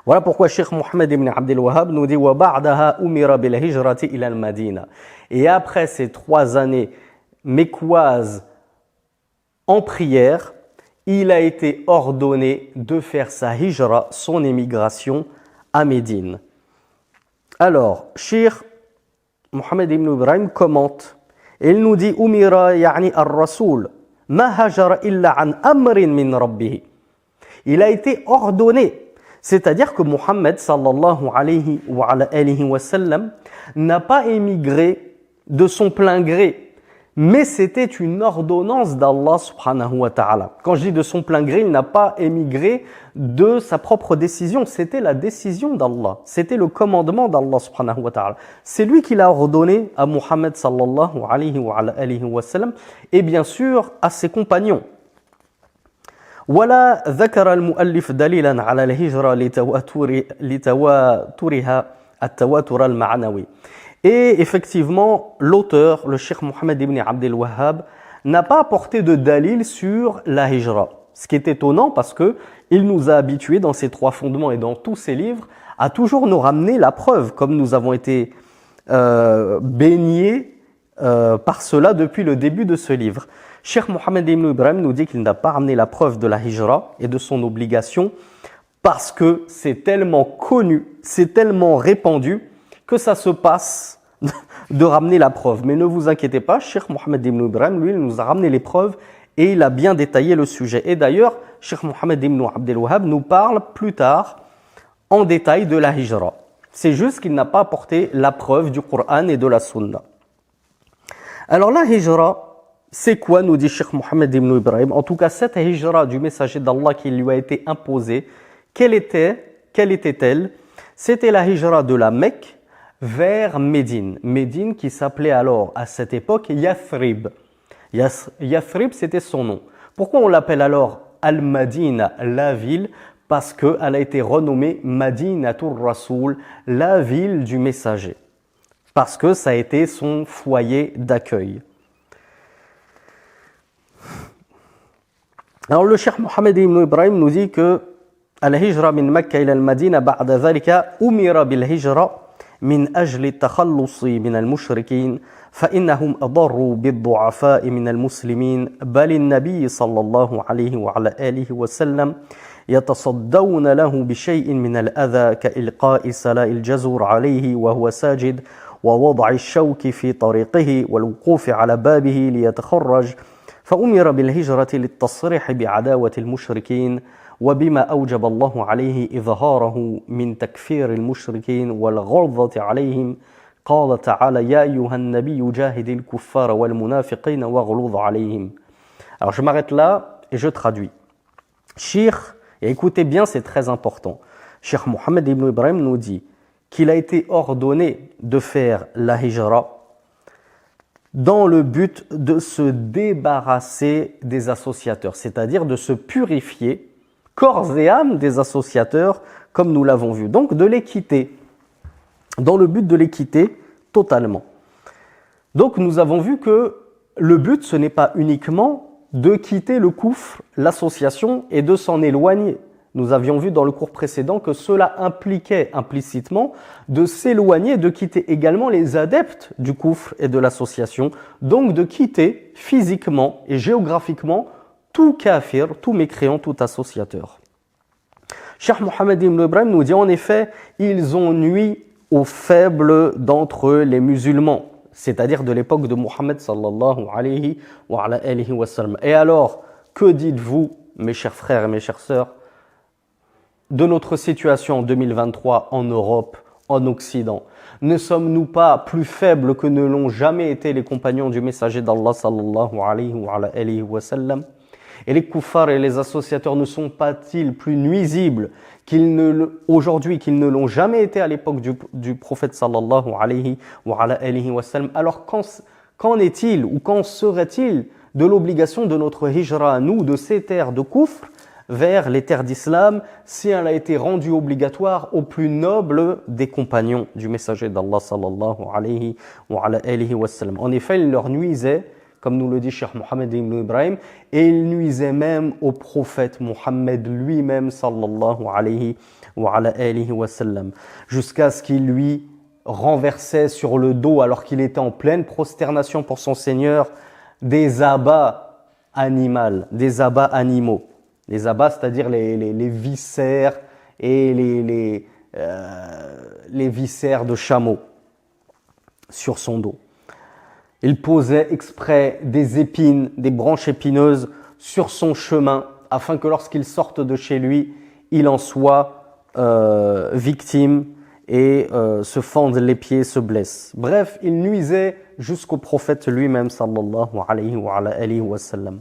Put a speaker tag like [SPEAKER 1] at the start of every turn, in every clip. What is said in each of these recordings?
[SPEAKER 1] Voilà pourquoi Cheikh Mohammed ibn Abdel Wahhab nous dit وَبَعْدَهَا أُمِرَ بِالْهِجْرَةِ إِلَى الْمَدِينَةِ. Et après ces 3 années mécoises en prière, il a été ordonné de faire sa hijra, son émigration à Médine. Alors, Cheikh Mohammed ibn Ibrahim commente, et il nous dit Umira yani ar-Rasul ma hajara illa an amrin min rabbih. Il a été ordonné, c'est-à-dire que Mohammed sallallahu alayhi wa sallam n'a pas émigré de son plein gré, mais c'était une ordonnance d'Allah subhanahu wa ta'ala. Quand je dis de son plein gré, il n'a pas émigré de sa propre décision, c'était la décision d'Allah, c'était le commandement d'Allah subhanahu wa ta'ala. C'est lui qui l'a ordonné à Muhammad sallallahu alayhi wa sallam et bien sûr à ses compagnons. ولا ذكر المؤلف دليلا على الهجرة لتواترها التواتر المعنوي. Et effectivement, l'auteur, le Cheikh Mohammed ibn Abdel Wahhab, n'a pas apporté de dalil sur la hijra. Ce qui est étonnant parce que il nous a habitués dans ces 3 fondements et dans tous ses livres à toujours nous ramener la preuve, comme nous avons été baignés par cela depuis le début de ce livre. Cheikh Mohammed ibn Ibrahim nous dit qu'il n'a pas ramené la preuve de la hijra et de son obligation parce que c'est tellement connu, c'est tellement répandu que ça se passe de ramener la preuve. Mais ne vous inquiétez pas, Cheikh Mohammed ibn Ibrahim, lui, il nous a ramené les preuves et il a bien détaillé le sujet. Et d'ailleurs, Cheikh Mohammed ibn Abdel Wahhab nous parle plus tard en détail de la hijra. C'est juste qu'il n'a pas apporté la preuve du Coran et de la Sunna. Alors la hijra, c'est quoi, nous dit Cheikh Mohammed ibn Ibrahim? En tout cas, cette hijra du messager d'Allah qui lui a été imposée, quelle était-elle? C'était la hijra de la Mecque vers Médine. Médine qui s'appelait alors à cette époque Yathrib. Yathrib, c'était son nom. Pourquoi on l'appelle alors Al-Madina, la ville? Parce qu'elle a été renommée Madinatur Rasoul, la ville du messager. Parce que ça a été son foyer d'accueil. Alors le Cheikh Mohammed ibn Ibrahim nous dit que Al-Hijra min Makkah ila al-Madina ba'da dhalika umira bil-Hijra من أجل التخلص من المشركين فإنهم أضروا بالضعفاء من المسلمين بل النبي صلى الله عليه وعلى آله وسلم يتصدون له بشيء من الأذى كإلقاء سلاء الجزور عليه وهو ساجد ووضع الشوك في طريقه والوقوف على بابه ليتخرج فأمر بالهجرة للتصريح بعداوة المشركين وبما أوجب الله عليه إظهاره من تكفير المشركين والغلظة عليهم قال تعالى يا أيها النبي جاهد الكفار والمنافقين واغلظ عليهم. Alors je m'arrête là et je traduis. Cheikh, et écoutez bien, c'est très important. Cheikh Mohammed ibn Ibrahim nous dit qu'il a été ordonné de faire la hijra dans le but de se débarrasser des associateurs, c'est-à-dire de se purifier corps et âme des associateurs, comme nous l'avons vu. Donc de les quitter, dans le but de les quitter totalement. Donc nous avons vu que le but, ce n'est pas uniquement de quitter le koufr, l'association, et de s'en éloigner. Nous avions vu dans le cours précédent que cela impliquait implicitement de s'éloigner, de quitter également les adeptes du koufr et de l'association, donc de quitter physiquement et géographiquement tout kafir, tout mécréant, tout associateur. Cheikh Mohammed ibn Ibrahim nous dit en effet, ils ont nui aux faibles d'entre les musulmans, c'est-à-dire de l'époque de Mohammed sallallahu alayhi wa sallam. Et alors, que dites-vous, mes chers frères et mes chères sœurs, de notre situation en 2023 en Europe, en Occident? Ne sommes-nous pas plus faibles que ne l'ont jamais été les compagnons du messager d'Allah sallallahu alayhi wa sallam? Et les kuffars et les associateurs ne sont pas-ils plus nuisibles aujourd'hui qu'ils ne l'ont jamais été à l'époque du prophète sallallahu alayhi wa sallam? Alors qu'en est-il ou qu'en serait-il de l'obligation de notre hijra à nous, de ces terres de kufr vers les terres d'islam, si elle a été rendue obligatoire aux plus nobles des compagnons du messager d'Allah sallallahu alayhi wa sallam? En effet, il leur nuisait, comme nous le dit Cheikh Mohammed ibn Ibrahim, et il nuisait même au prophète Mohammed lui-même sallallahu alayhi wa ala alihi wa sallam, jusqu'à ce qu'il lui renversait sur le dos, alors qu'il était en pleine prosternation pour son Seigneur, des abats des abats animaux. Les abats, c'est-à-dire les viscères et les viscères de chameau sur son dos. Il posait exprès des épines, des branches épineuses sur son chemin, afin que lorsqu'il sorte de chez lui, il en soit victime et se fende les pieds, se blesse. Bref, il nuisait jusqu'au prophète lui-même, sallallahu alayhi wa sallam.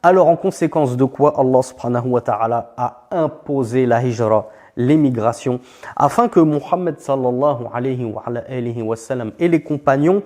[SPEAKER 1] Alors, en conséquence de quoi Allah subhanahu wa ta'ala a imposé la hijra, l'émigration, afin que Muhammad sallallahu alayhi wa sallam et les compagnons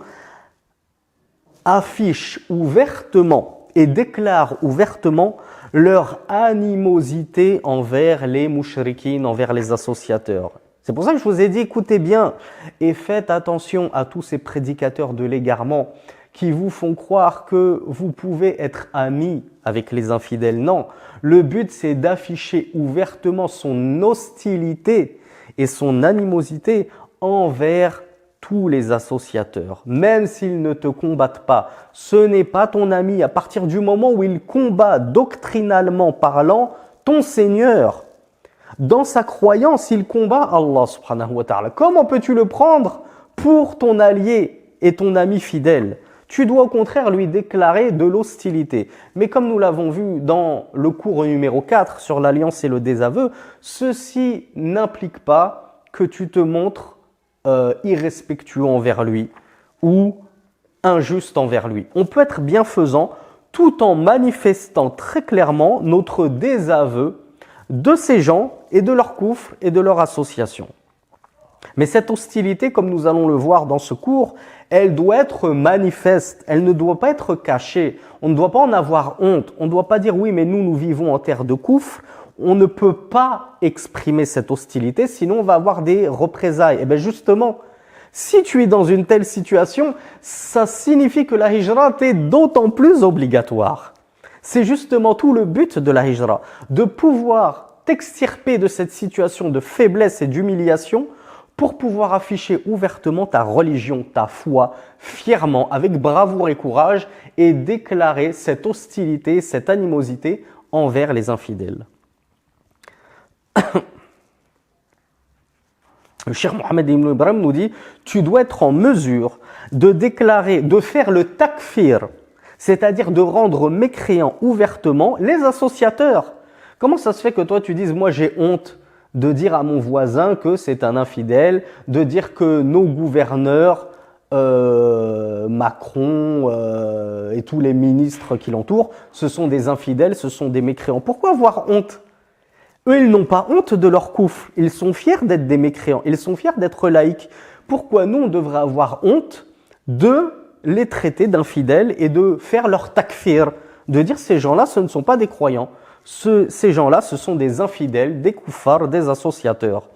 [SPEAKER 1] affichent ouvertement et déclarent ouvertement leur animosité envers les mushrikines, envers les associateurs. C'est pour ça que je vous ai dit, écoutez bien et faites attention à tous ces prédicateurs de l'égarement qui vous font croire que vous pouvez être amis avec les infidèles. Non, le but c'est d'afficher ouvertement son hostilité et son animosité envers tous les associateurs, même s'ils ne te combattent pas. Ce n'est pas ton ami à partir du moment où il combat doctrinalement parlant ton Seigneur. Dans sa croyance, il combat Allah subhanahu wa ta'ala. Comment peux-tu le prendre pour ton allié et ton ami fidèle? Tu dois au contraire lui déclarer de l'hostilité. Mais comme nous l'avons vu dans le cours numéro 4 sur l'alliance et le désaveu, ceci n'implique pas que tu te montres irrespectueux envers lui ou injuste envers lui. On peut être bienfaisant tout en manifestant très clairement notre désaveu de ces gens et de leur coufre et de leur association. Mais cette hostilité, comme nous allons le voir dans ce cours, elle doit être manifeste, elle ne doit pas être cachée. On ne doit pas en avoir honte. On ne doit pas dire oui, mais nous vivons en terre de coufre. On ne peut pas exprimer cette hostilité, sinon on va avoir des représailles. Et bien justement, si tu es dans une telle situation, ça signifie que la hijra est d'autant plus obligatoire. C'est justement tout le but de la hijra, de pouvoir t'extirper de cette situation de faiblesse et d'humiliation pour pouvoir afficher ouvertement ta religion, ta foi, fièrement, avec bravoure et courage, et déclarer cette hostilité, cette animosité envers les infidèles. Le Cheikh Mohammed ibn Ibrahim nous dit, tu dois être en mesure de déclarer, de faire le takfir, c'est-à-dire de rendre mécréants ouvertement les associateurs. Comment ça se fait que toi tu dises, moi j'ai honte de dire à mon voisin que c'est un infidèle, de dire que nos gouverneurs, Macron et tous les ministres qui l'entourent, ce sont des infidèles, ce sont des mécréants. Pourquoi avoir honte? Eux, ils n'ont pas honte de leur coufre. Ils sont fiers d'être des mécréants. Ils sont fiers d'être laïcs. Pourquoi nous, on devrait avoir honte de les traiter d'infidèles et de faire leur takfir, de dire ces gens-là, ce ne sont pas des croyants. Ces gens-là, ce sont des infidèles, des koufars, des associateurs.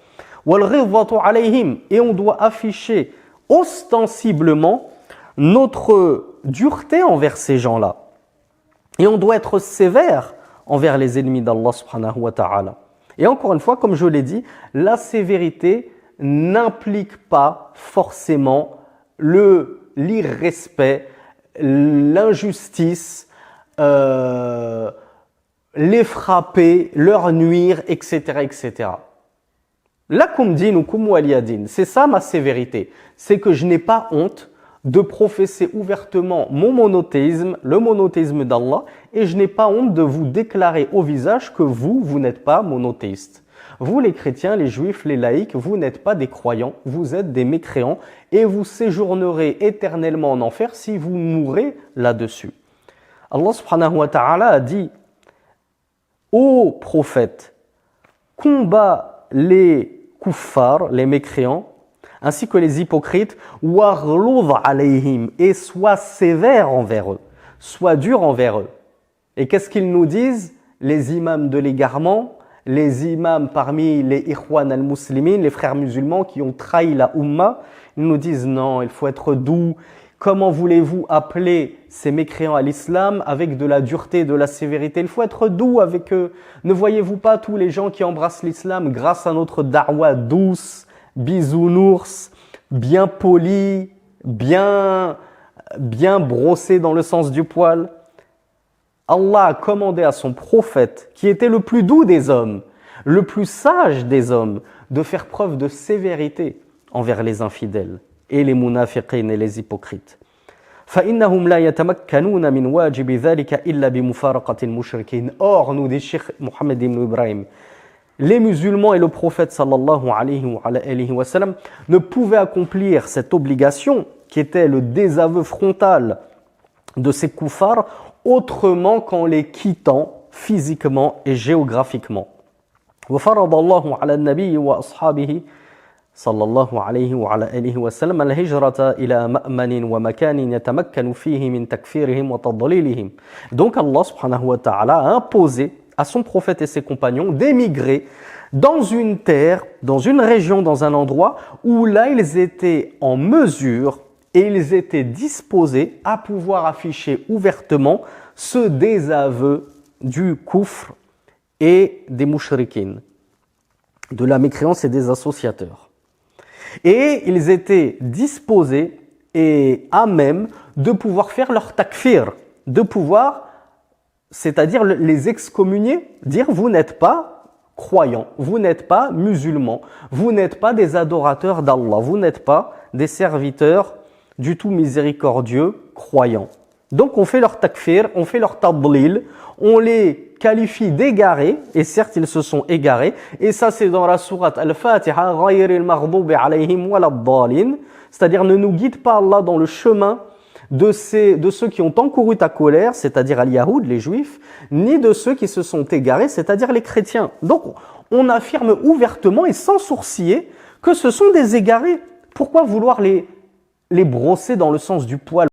[SPEAKER 1] Et on doit afficher ostensiblement notre dureté envers ces gens-là. Et on doit être sévère envers les ennemis d'Allah subhanahu wa ta'ala. Et encore une fois, comme je l'ai dit, la sévérité n'implique pas forcément l'irrespect, l'injustice, les frapper, leur nuire, etc., etc. Lakum dinukum waliya din. C'est ça ma sévérité. C'est que je n'ai pas honte de professer ouvertement mon monothéisme, le monothéisme d'Allah, et je n'ai pas honte de vous déclarer au visage que vous n'êtes pas monothéistes. Vous, les chrétiens, les juifs, les laïcs, vous n'êtes pas des croyants, vous êtes des mécréants, et vous séjournerez éternellement en enfer si vous mourrez là-dessus. Allah subhanahu wa ta'ala a dit, ô prophète, combat les kuffars, les mécréants, ainsi que les hypocrites, waghluz alayhim, et sois sévère envers eux, sois dur envers eux. Et qu'est-ce qu'ils nous disent, les imams de l'égarement, les imams parmi les ikhwan al-muslimin, les frères musulmans qui ont trahi la Ummah? Ils nous disent non, il faut être doux. Comment voulez-vous appeler ces mécréants à l'islam avec de la dureté, de la sévérité? Il faut être doux avec eux. Ne voyez-vous pas tous les gens qui embrassent l'islam grâce à notre da'wa douce, bisounours, bien poli, bien brossé dans le sens du poil? Allah a commandé à son prophète, qui était le plus doux des hommes, le plus sage des hommes, de faire preuve de sévérité envers les infidèles et les munafiqin et les hypocrites. فإنهم لا يتمكنون من واجب ذلك إلا بمفارقة المشركين. Or, nous dit Cheikh Mohammed ibn Ibrahim, les musulmans et le prophète sallallahu alayhi wa sallam ne pouvaient accomplir cette obligation qui était le désaveu frontal de ces koufars autrement qu'en les quittant physiquement et géographiquement. وفرض الله على النبي وأصحابه صلى الله عليه وعلى آله وسلم الهجرة إلى مأمن ومكان يتمكن فيه من تكفيرهم وتضليلهم. Donc Allah subhanahu wa ta'ala a imposé à son prophète et ses compagnons d'émigrer dans une terre, dans une région, dans un endroit où là ils étaient en mesure et ils étaient disposés à pouvoir afficher ouvertement ce désaveu du koufr et des mouchriquines, de la mécréance et des associateurs. Et ils étaient disposés et à même de pouvoir faire leur takfir, de pouvoir, c'est-à-dire les excommunier, dire vous n'êtes pas croyants, vous n'êtes pas musulmans, vous n'êtes pas des adorateurs d'Allah, vous n'êtes pas des serviteurs du tout miséricordieux croyants. Donc on fait leur takfir, on fait leur tadlil, on les qualifie d'égarés, et certes ils se sont égarés, et ça c'est dans la sourate Al-Fatiha, ghayril maghdubi alayhim waladdallin, c'est-à-dire ne nous guide pas Allah dans le chemin de ceux qui ont encouru ta colère, c'est-à-dire al-Yahoud, les Juifs, ni de ceux qui se sont égarés, c'est-à-dire les chrétiens. Donc on affirme ouvertement et sans sourciller que ce sont des égarés. Pourquoi vouloir les brosser dans le sens du poil?